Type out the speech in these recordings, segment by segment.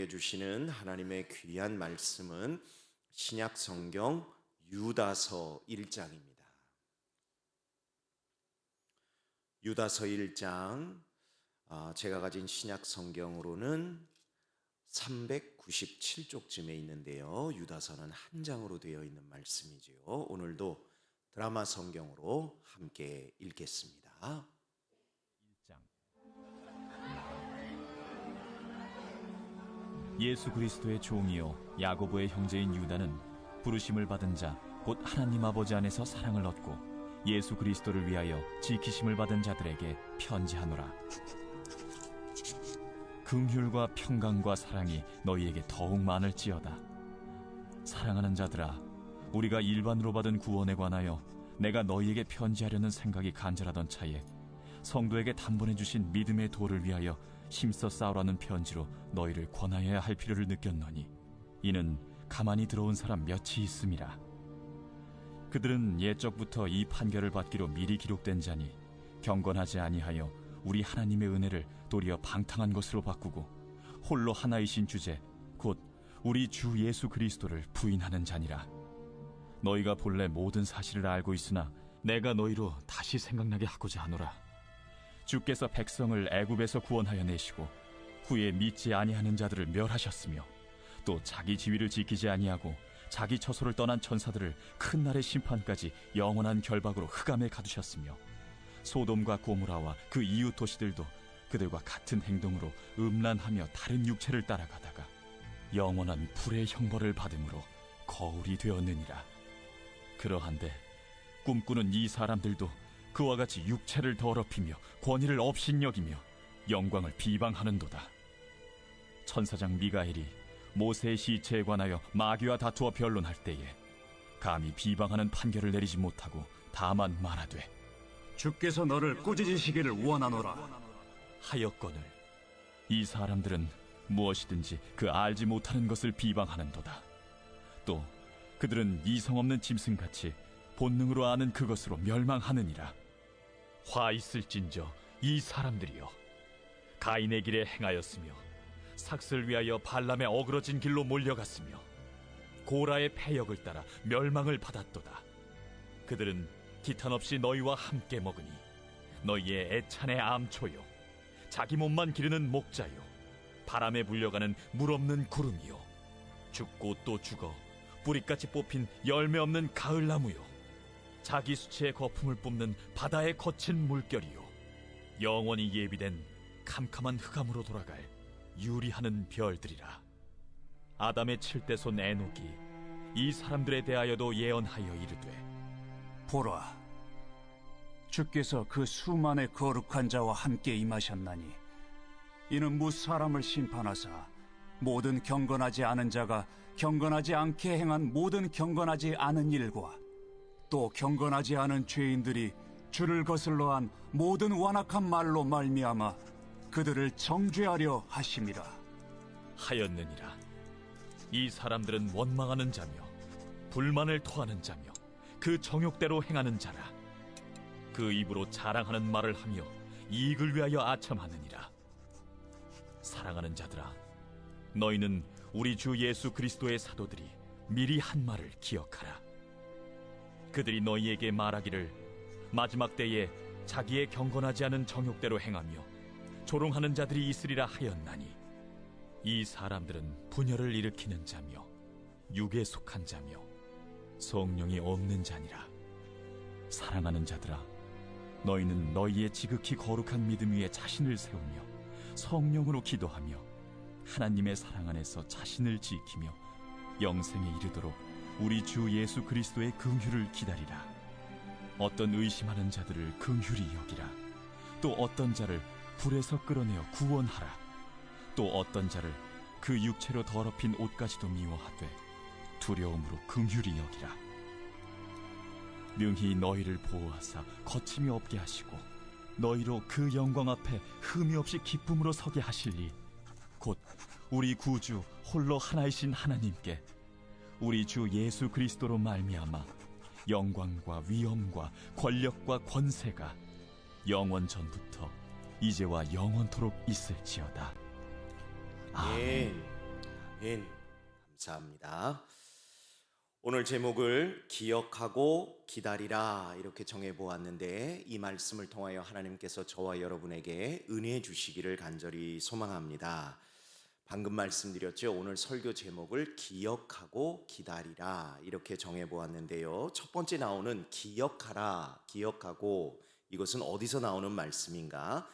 우리에게 주시는 하나님의 귀한 말씀은 신약 성경 유다서 1장입니다. 유다서 1장, 제가 가진 신약 성경으로는 397쪽쯤에 있는데요. 유다서는 한 장으로 되어 있는 말씀이지요. 오늘도 드라마 성경으로 함께 읽겠습니다. 1장. 예수 그리스도의 종이요 야고보의 형제인 유다는 부르심을 받은 자 곧 하나님 아버지 안에서 사랑을 얻고 예수 그리스도를 위하여 지키심을 받은 자들에게 편지하노라. 긍휼과 평강과 사랑이 너희에게 더욱 많을지어다. 사랑하는 자들아, 우리가 일반으로 받은 구원에 관하여 내가 너희에게 편지하려는 생각이 간절하던 차에 성도에게 단번에 주신 믿음의 도를 위하여 힘써 싸우라는 편지로 너희를 권하여야 할 필요를 느꼈노니 이는 가만히 들어온 사람 몇이 있음이라. 그들은 옛적부터 이 판결을 받기로 미리 기록된 자니 경건하지 아니하여 우리 하나님의 은혜를 도리어 방탕한 것으로 바꾸고 홀로 하나이신 주제 곧 우리 주 예수 그리스도를 부인하는 자니라. 너희가 본래 모든 사실을 알고 있으나 내가 너희로 다시 생각나게 하고자 하노라. 주께서 백성을 애굽에서 구원하여 내시고 후에 믿지 아니하는 자들을 멸하셨으며 또 자기 지위를 지키지 아니하고 자기 처소를 떠난 천사들을 큰 날의 심판까지 영원한 결박으로 흑암에 가두셨으며 소돔과 고모라와 그 이웃 도시들도 그들과 같은 행동으로 음란하며 다른 육체를 따라가다가 영원한 불의 형벌을 받음으로 거울이 되었느니라. 그러한데 꿈꾸는 이 사람들도 그와 같이 육체를 더럽히며 권위를 업신여기며 영광을 비방하는도다. 천사장 미가엘이 모세의 시체에 관하여 마귀와 다투어 변론할 때에 감히 비방하는 판결을 내리지 못하고 다만 말하되 주께서 너를 꾸짖으시기를 원하노라 하였거늘 이 사람들은 무엇이든지 그 알지 못하는 것을 비방하는도다. 또 그들은 이성 없는 짐승같이 본능으로 아는 그것으로 멸망하느니라. 화 있을진저 이 사람들이여, 가인의 길에 행하였으며 삭슬 위하여 발람의 어그러진 길로 몰려갔으며 고라의 패역을 따라 멸망을 받았도다. 그들은 기탄 없이 너희와 함께 먹으니 너희의 애찬의 암초요 자기 몸만 기르는 목자요 바람에 불려가는 물 없는 구름이요 죽고 또 죽어 뿌리같이 뽑힌 열매 없는 가을나무요 자기 수치의 거품을 뿜는 바다의 거친 물결이요 영원히 예비된 캄캄한 흑암으로 돌아갈 유리하는 별들이라. 아담의 7대손 에녹이 이 사람들에 대하여도 예언하여 이르되 보라, 주께서 그 수만의 거룩한 자와 함께 임하셨나니 이는 무사람을 심판하사 모든 경건하지 않은 자가 경건하지 않게 행한 모든 경건하지 않은 일과 또 경건하지 않은 죄인들이 주를 거슬러 한 모든 완악한 말로 말미암아 그들을 정죄하려 하심이라 하였느니라. 이 사람들은 원망하는 자며 불만을 토하는 자며 그 정욕대로 행하는 자라. 그 입으로 자랑하는 말을 하며 이익을 위하여 아첨하느니라. 사랑하는 자들아, 너희는 우리 주 예수 그리스도의 사도들이 미리 한 말을 기억하라. 그들이 너희에게 말하기를 마지막 때에 자기의 경건하지 않은 정욕대로 행하며 조롱하는 자들이 있으리라 하였나니 이 사람들은 분열을 일으키는 자며 육에 속한 자며 성령이 없는 자니라. 사랑하는 자들아, 너희는 너희의 지극히 거룩한 믿음 위에 자신을 세우며 성령으로 기도하며 하나님의 사랑 안에서 자신을 지키며 영생에 이르도록 우리 주 예수 그리스도의 긍휼을 기다리라. 어떤 의심하는 자들을 긍휼히 여기라. 또 어떤 자를 불에서 끌어내어 구원하라. 또 어떤 자를 그 육체로 더럽힌 옷까지도 미워하되 두려움으로 긍휼히 여기라. 능히 너희를 보호하사 거침이 없게 하시고 너희로 그 영광 앞에 흠이 없이 기쁨으로 서게 하실리 곧 우리 구주 홀로 하나이신 하나님께 우리 주 예수 그리스도로 말미암아 영광과 위엄과 권력과 권세가 영원 전부터 이제와 영원토록 있을지어다. 예, 아멘. 감사합니다. 오늘 제목을 기억하고 기다리라 이렇게 정해 보았는데, 이 말씀을 통하여 하나님께서 저와 여러분에게 은혜 주시기를 간절히 소망합니다. 방금 말씀드렸죠. 오늘 설교 제목을 기억하고 기다리라 이렇게 정해 보았는데요. 첫 번째 나오는 기억하라, 기억하고, 이것은 어디서 나오는 말씀인가?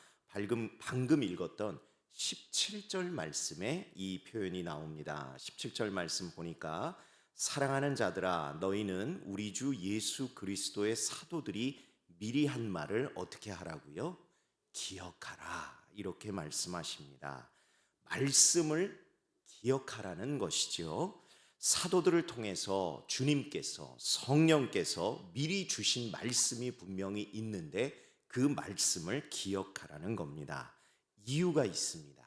방금 읽었던 17절 말씀에 이 표현이 나옵니다. 17절 말씀 보니까, 사랑하는 자들아 너희는 우리 주 예수 그리스도의 사도들이 미리 한 말을 어떻게 하라고요? 기억하라 이렇게 말씀하십니다. 말씀을 기억하라는 것이죠. 사도들을 통해서 주님께서, 성령께서 미리 주신 말씀이 분명히 있는데 그 말씀을 기억하라는 겁니다. 이유가 있습니다.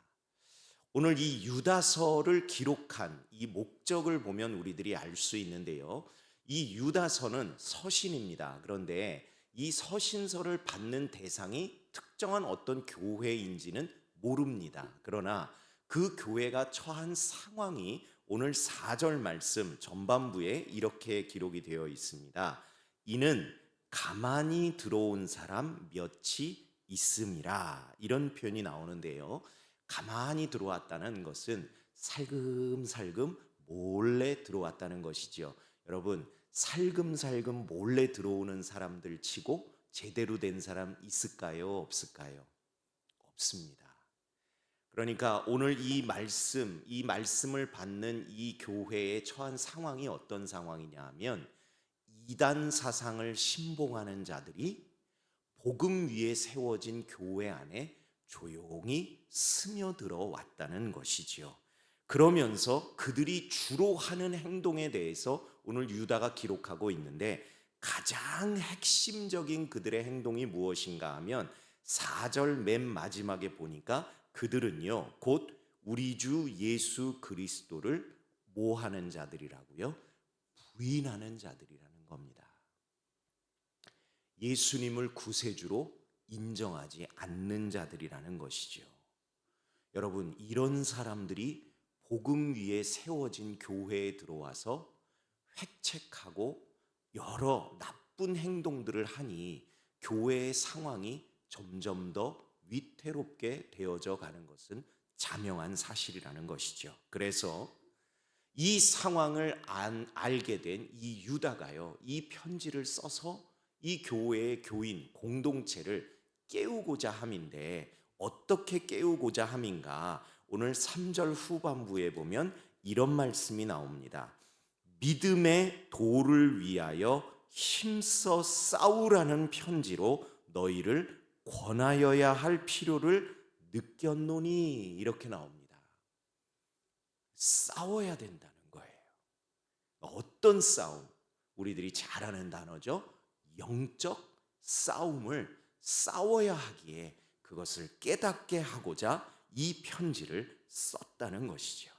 오늘 이 유다서를 기록한 이 목적을 보면 우리들이 알 수 있는데요. 이 유다서는 서신입니다. 그런데 이 서신서를 받는 대상이 특정한 어떤 교회인지는 모릅니다. 그러나 그 교회가 처한 상황이 오늘 4절 말씀 전반부에 이렇게 기록이 되어 있습니다. 이는 가만히 들어온 사람 몇이 있음이라, 이런 표현이 나오는데요. 가만히 들어왔다는 것은 살금살금 몰래 들어왔다는 것이죠. 여러분, 살금살금 몰래 들어오는 사람들 치고 제대로 된 사람 있을까요? 없을까요? 없습니다. 그러니까 오늘 이 말씀을 받는 이 교회에 처한 상황이 어떤 상황이냐 하면, 이단 사상을 신봉하는 자들이 복음 위에 세워진 교회 안에 조용히 스며들어 왔다는 것이지요. 그러면서 그들이 주로 하는 행동에 대해서 오늘 유다가 기록하고 있는데, 가장 핵심적인 그들의 행동이 무엇인가 하면 4절 맨 마지막에 보니까 그들은요 곧 우리 주 예수 그리스도를 뭐 하는 자들이라고요? 부인하는 자들이라는 겁니다. 예수님을 구세주로 인정하지 않는 자들이라는 것이죠. 여러분, 이런 사람들이 복음 위에 세워진 교회에 들어와서 획책하고 여러 나쁜 행동들을 하니 교회의 상황이 점점 더 위태롭게 되어져 가는 것은 자명한 사실이라는 것이죠. 그래서 이 상황을 알게 된 이 유다가요, 이 편지를 써서 이 교회의 교인 공동체를 깨우고자 함인데, 어떻게 깨우고자 함인가? 오늘 3절 후반부에 보면 이런 말씀이 나옵니다. 믿음의 도를 위하여 힘써 싸우라는 편지로 너희를 권하여야 할 필요를 느꼈노니, 이렇게 나옵니다. 싸워야 된다는 거예요. 어떤 싸움? 우리들이 잘 아는 단어죠. 영적 싸움을 싸워야 하기에 그것을 깨닫게 하고자 이 편지를 썼다는 것이죠.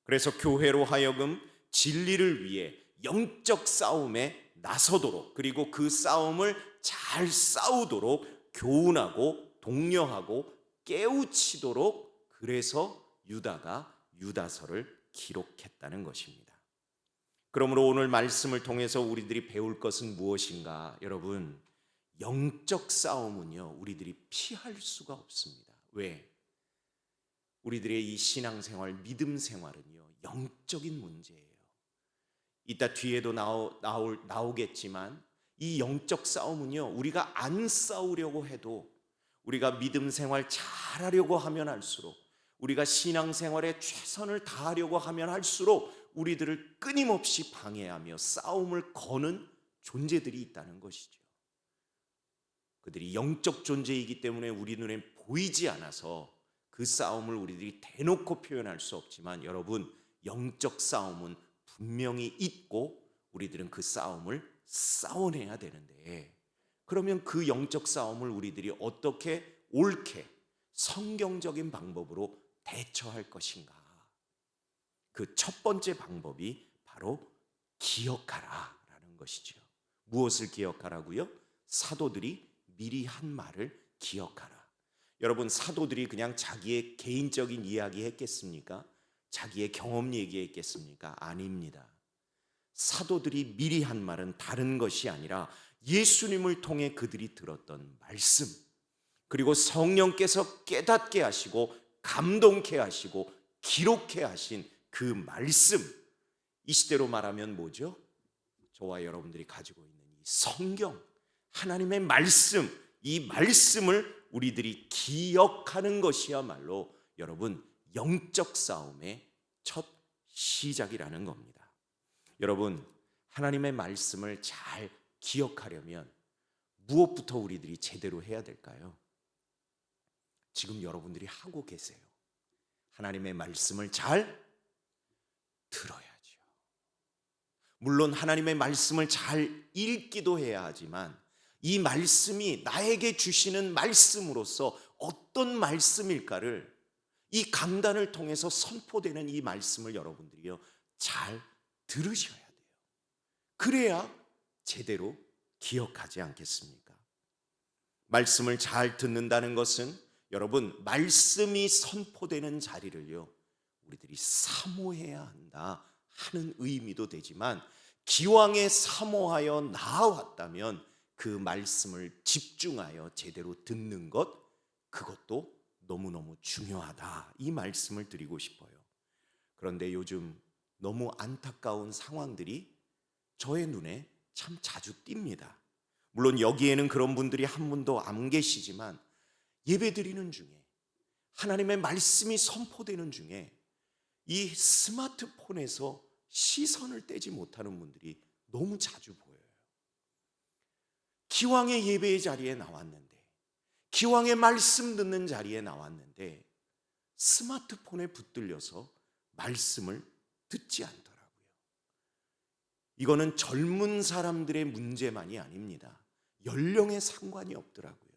그래서 교회로 하여금 진리를 위해 영적 싸움에 나서도록, 그리고 그 싸움을 잘 싸우도록 교훈하고 독려하고 깨우치도록, 그래서 유다가 유다서를 기록했다는 것입니다. 그러므로 오늘 말씀을 통해서 우리들이 배울 것은 무엇인가? 여러분, 영적 싸움은요 우리들이 피할 수가 없습니다. 왜? 우리들의 이 신앙생활, 믿음 생활은요 영적인 문제예요. 이따 뒤에도 나오겠지만 이 영적 싸움은요 우리가 안 싸우려고 해도, 우리가 믿음 생활 잘하려고 하면 할수록, 우리가 신앙생활에 최선을 다하려고 하면 할수록 우리들을 끊임없이 방해하며 싸움을 거는 존재들이 있다는 것이죠. 그들이 영적 존재이기 때문에 우리 눈에 보이지 않아서 그 싸움을 우리들이 대놓고 표현할 수 없지만, 여러분, 영적 싸움은 분명히 있고 우리들은 그 싸움을 싸워내야 되는데, 그러면 그 영적 싸움을 우리들이 어떻게 옳게 성경적인 방법으로 대처할 것인가? 그 첫 번째 방법이 바로 기억하라라는 것이죠. 무엇을 기억하라고요? 사도들이 미리 한 말을 기억하라. 여러분, 사도들이 그냥 자기의 개인적인 이야기 했겠습니까? 자기의 경험 얘기했겠습니까? 아닙니다. 사도들이 미리 한 말은 다른 것이 아니라 예수님을 통해 그들이 들었던 말씀, 그리고 성령께서 깨닫게 하시고 감동케 하시고 기록케 하신 그 말씀, 이 시대로 말하면 뭐죠? 저와 여러분들이 가지고 있는 이 성경, 하나님의 말씀, 이 말씀을 우리들이 기억하는 것이야말로 여러분 영적 싸움의 첫 시작이라는 겁니다. 여러분, 하나님의 말씀을 잘 기억하려면 무엇부터 우리들이 제대로 해야 될까요? 지금 여러분들이 하고 계세요. 하나님의 말씀을 잘 들어야죠. 물론 하나님의 말씀을 잘 읽기도 해야 하지만 이 말씀이 나에게 주시는 말씀으로서 어떤 말씀일까를 이 강단을 통해서 선포되는 이 말씀을 여러분들이요 잘 들으셔야 돼요. 그래야 제대로 기억하지 않겠습니까? 말씀을 잘 듣는다는 것은 여러분 말씀이 선포되는 자리를요 우리들이 사모해야 한다 하는 의미도 되지만 기왕에 사모하여 나아왔다면 그 말씀을 집중하여 제대로 듣는 것, 그것도 너무너무 중요하다, 이 말씀을 드리고 싶어요. 그런데 요즘 너무 안타까운 상황들이 저의 눈에 참 자주 띕니다. 물론 여기에는 그런 분들이 한 분도 안 계시지만 예배드리는 중에 하나님의 말씀이 선포되는 중에 이 스마트폰에서 시선을 떼지 못하는 분들이 너무 자주 보여요. 기왕의 예배의 자리에 나왔는데, 기왕의 말씀 듣는 자리에 나왔는데 스마트폰에 붙들려서 말씀을 듣지 않더라고요. 이거는 젊은 사람들의 문제만이 아닙니다. 연령에 상관이 없더라고요.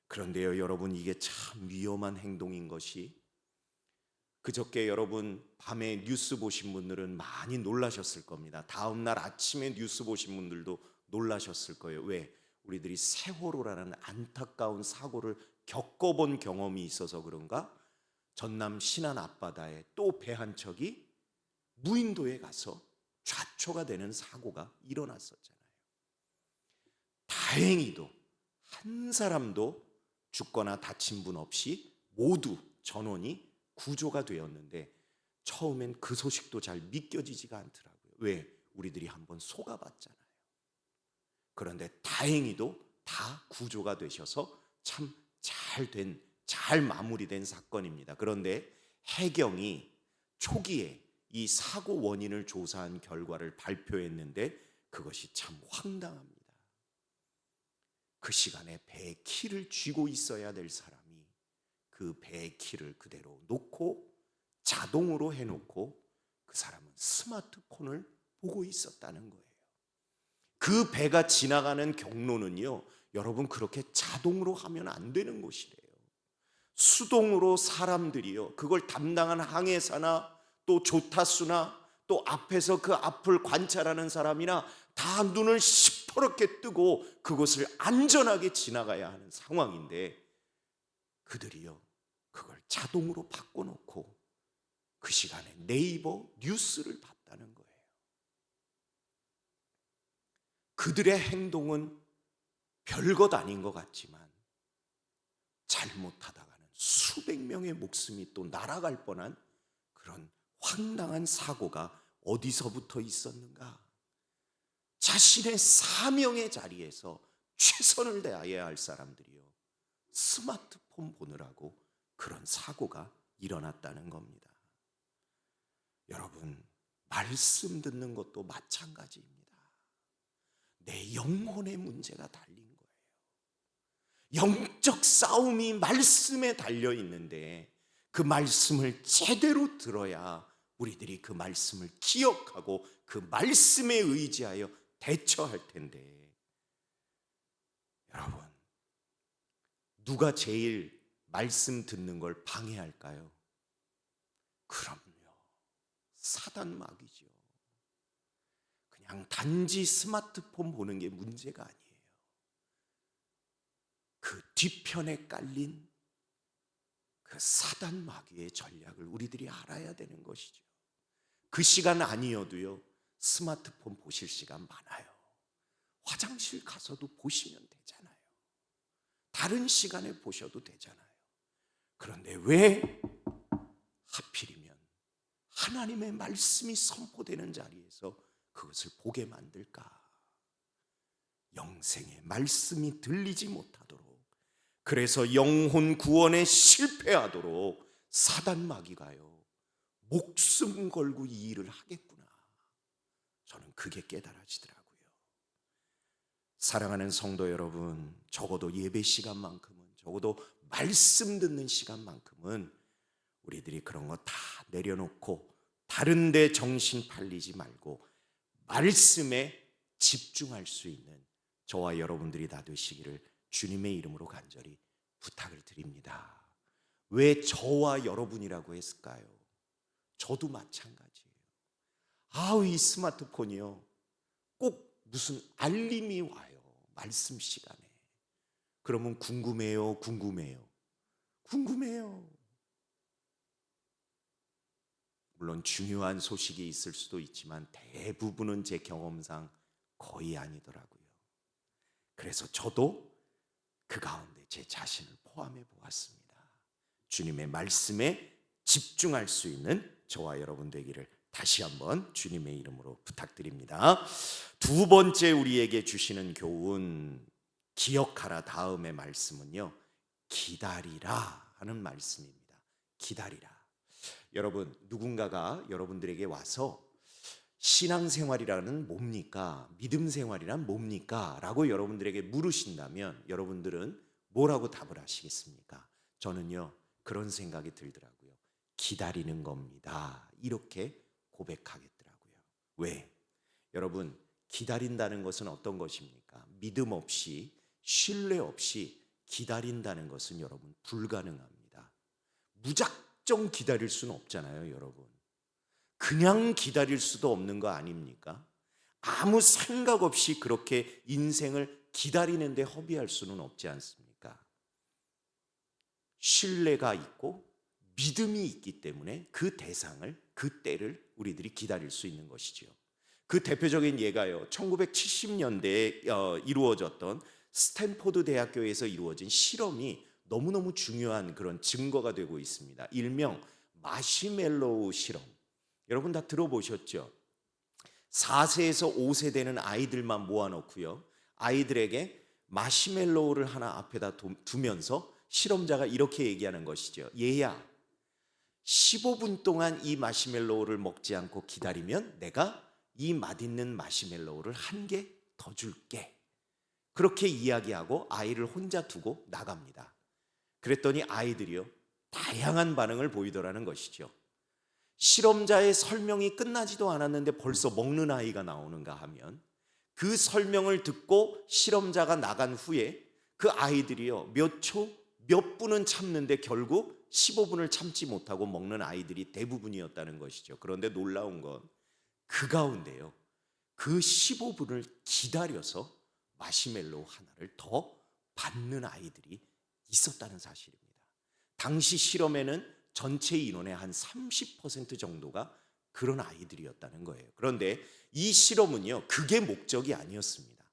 그런데요 여러분, 이게 참 위험한 행동인 것이, 그저께 여러분 밤에 뉴스 보신 분들은 많이 놀라셨을 겁니다. 다음날 아침에 뉴스 보신 분들도 놀라셨을 거예요. 왜? 우리들이 세월호라는 안타까운 사고를 겪어본 경험이 있어서 그런가? 전남 신안 앞바다에 또 배 한 척이 무인도에 가서 좌초가 되는 사고가 일어났었잖아요. 다행히도 한 사람도 죽거나 다친 분 없이 모두 전원이 구조가 되었는데 처음엔 그 소식도 잘 믿겨지지가 않더라고요. 왜? 우리들이 한번 속아봤잖아요. 그런데 다행히도 다 구조가 되셔서 참 잘 마무리된 사건입니다. 그런데 해경이 초기에 이 사고 원인을 조사한 결과를 발표했는데 그것이 참 황당합니다. 그 시간에 배의 키를 쥐고 있어야 될 사람이 그 배의 키를 그대로 놓고 자동으로 해놓고 그 사람은 스마트폰을 보고 있었다는 거예요. 그 배가 지나가는 경로는요 여러분 그렇게 자동으로 하면 안 되는 곳이래요. 수동으로 사람들이요 그걸 담당한 항해사나 또 조타수나 또 앞에서 그 앞을 관찰하는 사람이나 다 눈을 시퍼렇게 뜨고 그곳을 안전하게 지나가야 하는 상황인데 그들이요 그걸 자동으로 바꿔놓고 그 시간에 네이버 뉴스를 봤다는 거예요. 그들의 행동은 별것 아닌 것 같지만 잘못하다가는 수백 명의 목숨이 또 날아갈 뻔한 그런 황당한 사고가 어디서부터 있었는가? 자신의 사명의 자리에서 최선을 다해야 할 사람들이요 스마트폰 보느라고 그런 사고가 일어났다는 겁니다. 여러분, 말씀 듣는 것도 마찬가지입니다. 내 영혼의 문제가 달린 거예요. 영적 싸움이 말씀에 달려 있는데 그 말씀을 제대로 들어야 우리들이 그 말씀을 기억하고 그 말씀에 의지하여 대처할 텐데, 여러분 누가 제일 말씀 듣는 걸 방해할까요? 그럼요, 사단마귀죠. 그냥 단지 스마트폰 보는 게 문제가 아니에요. 그 뒤편에 깔린 그 그 사단 마귀의 전략을 우리들이 알아야 되는 것이죠. 그 시간 아니어도요, 스마트폰 보실 시간 많아요. 화장실 가서도 보시면 되잖아요. 다른 시간에 보셔도 되잖아요. 그런데 왜 하필이면 하나님의 말씀이 선포되는 자리에서 그것을 보게 만들까? 영생의 말씀이 들리지 못하도록, 그래서 영혼 구원에 실패하도록 사단 마귀가요, 목숨 걸고 이 일을 하겠구나. 저는 그게 깨달아지더라고요. 사랑하는 성도 여러분, 적어도 예배 시간만큼은, 적어도 말씀 듣는 시간만큼은 우리들이 그런 거 다 내려놓고 다른 데 정신 팔리지 말고 말씀에 집중할 수 있는 저와 여러분들이 다 되시기를 주님의 이름으로 간절히 부탁을 드립니다. 왜 저와 여러분이라고 했을까요? 저도 마찬가지예요. 이 스마트폰이요, 꼭 무슨 알림이 와요, 말씀 시간에. 그러면 궁금해요. 물론 중요한 소식이 있을 수도 있지만 대부분은 제 경험상 거의 아니더라고요. 그래서 저도 그 가운데 제 자신을 포함해 보았습니다. 주님의 말씀에 집중할 수 있는 저와 여러분 되기를 다시 한번 주님의 이름으로 부탁드립니다. 두 번째 우리에게 주시는 교훈, 기억하라 다음의 말씀은요, 기다리라 하는 말씀입니다. 기다리라. 여러분, 누군가가 여러분들에게 와서 신앙생활이라는 뭡니까? 믿음 생활이란 뭡니까? 라고 여러분들에게 물으신다면 여러분들은 뭐라고 답을 하시겠습니까? 저는요, 그런 생각이 들더라고요. 기다리는 겁니다. 이렇게 고백하겠더라고요. 왜? 여러분, 기다린다는 것은 어떤 것입니까? 믿음 없이, 신뢰 없이 기다린다는 것은 여러분 불가능합니다. 무작정 기다릴 수는 없잖아요, 여러분. 그냥 기다릴 수도 없는 거 아닙니까? 아무 생각 없이 그렇게 인생을 기다리는데 허비할 수는 없지 않습니까? 신뢰가 있고 믿음이 있기 때문에 그 대상을, 그 때를 우리들이 기다릴 수 있는 것이죠. 그 대표적인 예가요, 1970년대에 이루어졌던 스탠포드 대학교에서 이루어진 실험이 너무너무 중요한 그런 증거가 되고 있습니다. 일명 마시멜로우 실험. 여러분 다 들어보셨죠? 4세에서 5세 되는 아이들만 모아놓고요, 아이들에게 마시멜로우를 하나 앞에다 두면서 실험자가 이렇게 얘기하는 것이죠. 얘야, 15분 동안 이 마시멜로우를 먹지 않고 기다리면 내가 이 맛있는 마시멜로우를 한 개 더 줄게. 그렇게 이야기하고 아이를 혼자 두고 나갑니다. 그랬더니 아이들이요, 다양한 반응을 보이더라는 것이죠. 실험자의 설명이 끝나지도 않았는데 벌써 먹는 아이가 나오는가 하면, 그 설명을 듣고 실험자가 나간 후에 그 아이들이요, 몇 분은 참는데 결국 15분을 참지 못하고 먹는 아이들이 대부분이었다는 것이죠. 그런데 놀라운 건 그 가운데요, 그 15분을 기다려서 마시멜로우 하나를 더 받는 아이들이 있었다는 사실입니다. 당시 실험에는 전체 인원의 한 30% 정도가 그런 아이들이었다는 거예요. 그런데 이 실험은요, 그게 목적이 아니었습니다.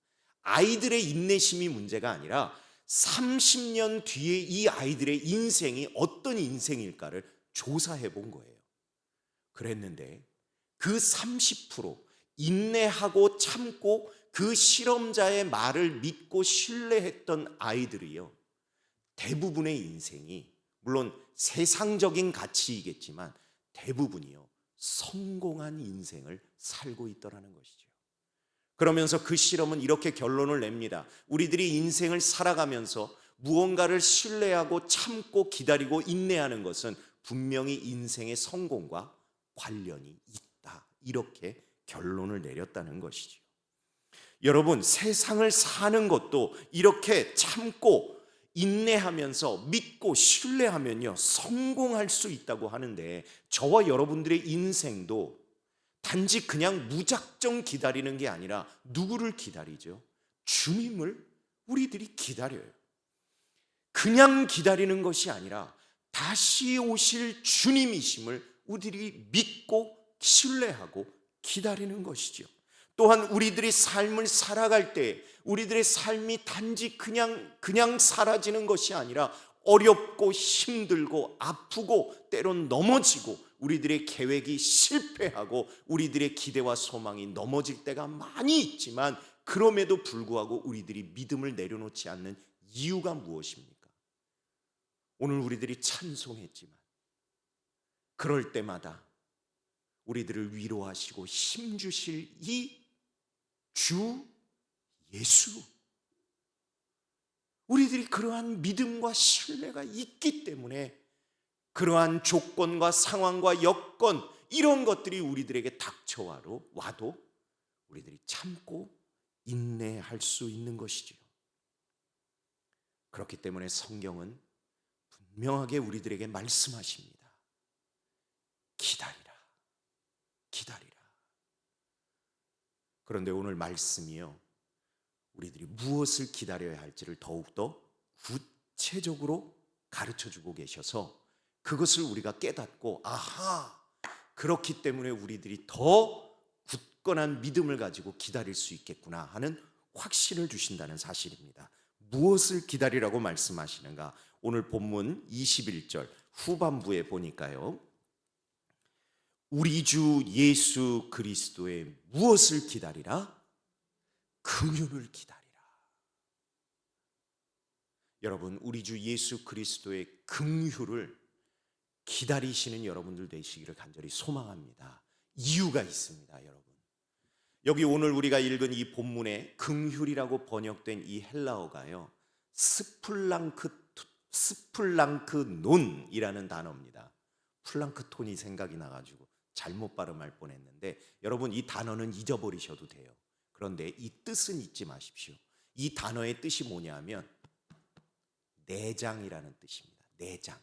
아이들의 인내심이 문제가 아니라 30년 뒤에 이 아이들의 인생이 어떤 인생일까를 조사해 본 거예요. 그랬는데 그 30% 인내하고 참고 그 실험자의 말을 믿고 신뢰했던 아이들이요, 대부분의 인생이, 물론 세상적인 가치이겠지만 대부분이요, 성공한 인생을 살고 있더라는 것이죠. 그러면서 그 실험은 이렇게 결론을 냅니다. 우리들이 인생을 살아가면서 무언가를 신뢰하고 참고 기다리고 인내하는 것은 분명히 인생의 성공과 관련이 있다. 이렇게 결론을 내렸다는 것이죠. 여러분, 세상을 사는 것도 이렇게 참고 인내하면서 믿고 신뢰하면요, 성공할 수 있다고 하는데, 저와 여러분들의 인생도 단지 그냥 무작정 기다리는 게 아니라 누구를 기다리죠? 주님을 우리들이 기다려요. 그냥 기다리는 것이 아니라 다시 오실 주님이심을 우리들이 믿고 신뢰하고 기다리는 것이죠. 또한 우리들이 삶을 살아갈 때 우리들의 삶이 단지 그냥 사라지는 것이 아니라 어렵고 힘들고 아프고 때론 넘어지고 우리들의 계획이 실패하고 우리들의 기대와 소망이 넘어질 때가 많이 있지만, 그럼에도 불구하고 우리들이 믿음을 내려놓지 않는 이유가 무엇입니까? 오늘 우리들이 찬송했지만 그럴 때마다 우리들을 위로하시고 힘주실 이 주 예수, 우리들이 그러한 믿음과 신뢰가 있기 때문에 그러한 조건과 상황과 여건, 이런 것들이 우리들에게 닥쳐와도 우리들이 참고 인내할 수 있는 것이지요. 그렇기 때문에 성경은 분명하게 우리들에게 말씀하십니다. 기다리라, 기다리라. 그런데 오늘 말씀이요, 우리들이 무엇을 기다려야 할지를 더욱더 구체적으로 가르쳐주고 계셔서 그것을 우리가 깨닫고, 아하, 그렇기 때문에 우리들이 더 굳건한 믿음을 가지고 기다릴 수 있겠구나 하는 확신을 주신다는 사실입니다. 무엇을 기다리라고 말씀하시는가? 오늘 본문 21절 후반부에 보니까요, 우리 주 예수 그리스도의 무엇을 기다리라? 긍휼을 기다리라. 여러분, 우리 주 예수 그리스도의 긍휼을 기다리시는 여러분들 되시기를 간절히 소망합니다. 이유가 있습니다, 여러분. 여기 오늘 우리가 읽은 이 본문에 긍휼이라고 번역된 이 헬라어가요, 스플랑크논이라는 단어입니다. 플랑크톤이 생각이 나가지고 잘못 발음할 뻔했는데, 여러분 이 단어는 잊어버리셔도 돼요. 그런데 이 뜻은 잊지 마십시오. 이 단어의 뜻이 뭐냐면 내장이라는 뜻입니다. 내장.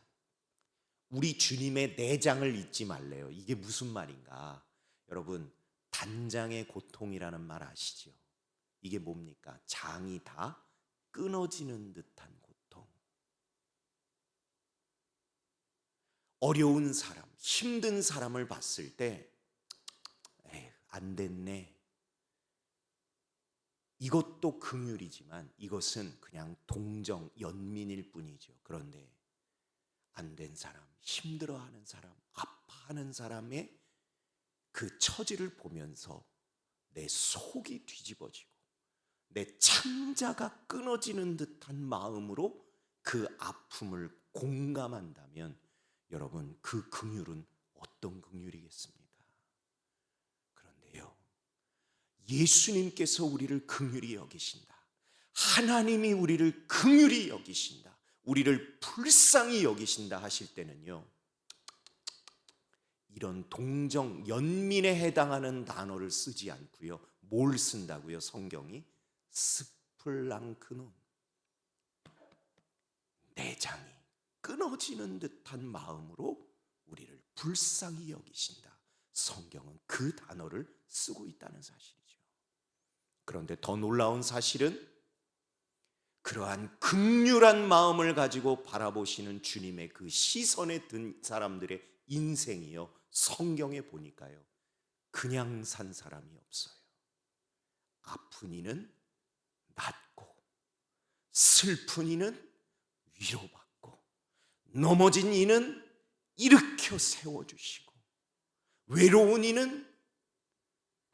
우리 주님의 내장을 잊지 말래요. 이게 무슨 말인가? 여러분, 단장의 고통이라는 말 아시죠? 이게 뭡니까? 장이 다 끊어지는 듯한 고통. 어려운 사람, 힘든 사람을 봤을 때 에휴, 안 됐네, 이것도 긍휼이지만 이것은 그냥 동정, 연민일 뿐이죠. 그런데 안 된 사람, 힘들어하는 사람, 아파하는 사람의 그 처지를 보면서 내 속이 뒤집어지고 내 창자가 끊어지는 듯한 마음으로 그 아픔을 공감한다면, 여러분, 그 긍휼은 어떤 긍휼이겠습니까? 그런데요, 예수님께서 우리를 긍휼히 여기신다, 하나님이 우리를 긍휼히 여기신다, 우리를 불쌍히 여기신다 하실 때는요, 이런 동정, 연민에 해당하는 단어를 쓰지 않고요, 뭘 쓴다고요? 성경이 스플랑크논, 내장이 끊어지는 듯한 마음으로 우리를 불쌍히 여기신다. 성경은 그 단어를 쓰고 있다는 사실이죠. 그런데 더 놀라운 사실은 그러한 긍휼한 마음을 가지고 바라보시는 주님의 그 시선에 든 사람들의 인생이요, 성경에 보니까요, 그냥 산 사람이 없어요. 아픈 이는 낫고, 슬픈 이는 위로받고, 넘어진 이는 일으켜 세워주시고, 외로운 이는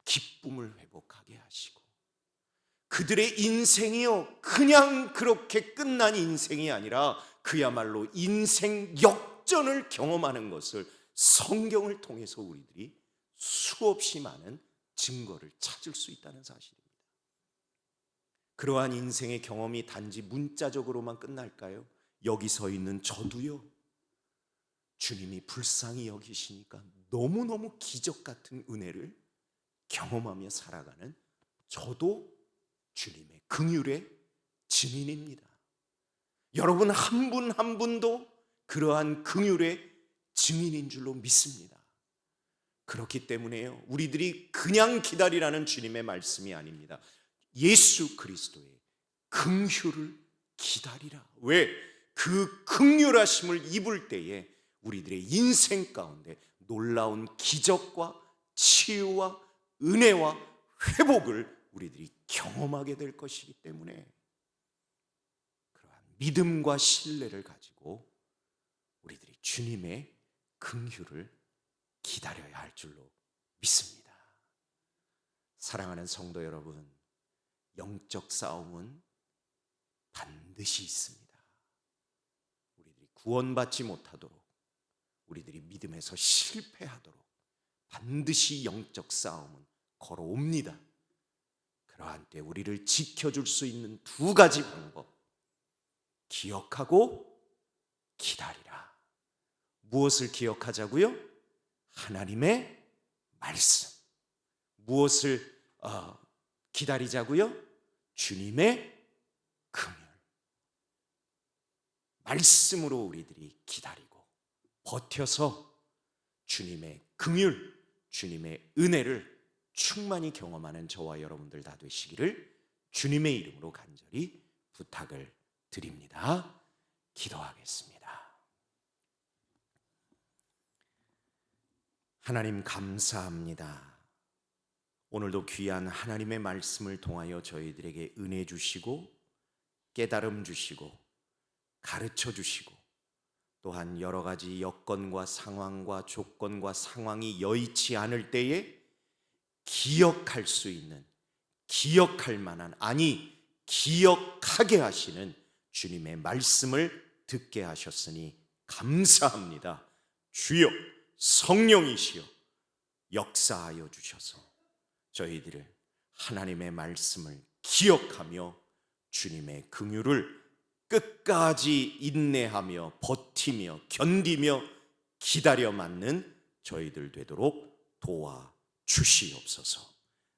기쁨을 회복하게 하시고, 그들의 인생이요, 그냥 그렇게 끝난 인생이 아니라 그야말로 인생 역전을 경험하는 것을 성경을 통해서 우리들이 수없이 많은 증거를 찾을 수 있다는 사실입니다. 그러한 인생의 경험이 단지 문자적으로만 끝날까요? 여기 서 있는 저도요, 주님이 불쌍히 여기시니까 너무너무 기적 같은 은혜를 경험하며 살아가는 저도 주님의 긍휼의 증인입니다. 여러분 한 분 한 분도 그러한 긍휼의 증인인 줄로 믿습니다. 그렇기 때문에요, 우리들이 그냥 기다리라는 주님의 말씀이 아닙니다. 예수 그리스도의 긍휼을 기다리라. 왜? 그 긍휼하심을 입을 때에 우리들의 인생 가운데 놀라운 기적과 치유와 은혜와 회복을 우리들이 경험하게 될 것이기 때문에 그러한 믿음과 신뢰를 가지고 우리들이 주님의 긍휼을 기다려야 할 줄로 믿습니다. 사랑하는 성도 여러분, 영적 싸움은 반드시 있습니다. 우리들이 구원받지 못하도록, 우리들이 믿음에서 실패하도록 반드시 영적 싸움은 걸어옵니다. 그러한 때 우리를 지켜줄 수 있는 두 가지 방법, 기억하고 기다리라. 무엇을 기억하자고요? 하나님의 말씀. 무엇을 기다리자고요? 주님의 긍휼. 말씀으로 우리들이 기다리고 버텨서 주님의 긍휼, 주님의 은혜를 충만히 경험하는 저와 여러분들 다 되시기를 주님의 이름으로 간절히 부탁을 드립니다. 기도하겠습니다. 하나님 감사합니다. 오늘도 귀한 하나님의 말씀을 통하여 저희들에게 은혜 주시고 깨달음 주시고 가르쳐 주시고 또한 여러 가지 여건과 상황과 조건과 상황이 여의치 않을 때에 기억할 수 있는, 기억할 만한, 아니 기억하게 하시는 주님의 말씀을 듣게 하셨으니 감사합니다. 주여 성령이시여 역사하여 주셔서 저희들을 하나님의 말씀을 기억하며 주님의 긍휼을 끝까지 인내하며 버티며 견디며 기다려 맞는 저희들 되도록 도와주시옵소서.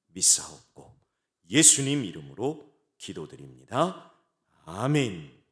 믿사옵고 예수님 이름으로 기도드립니다. 아멘.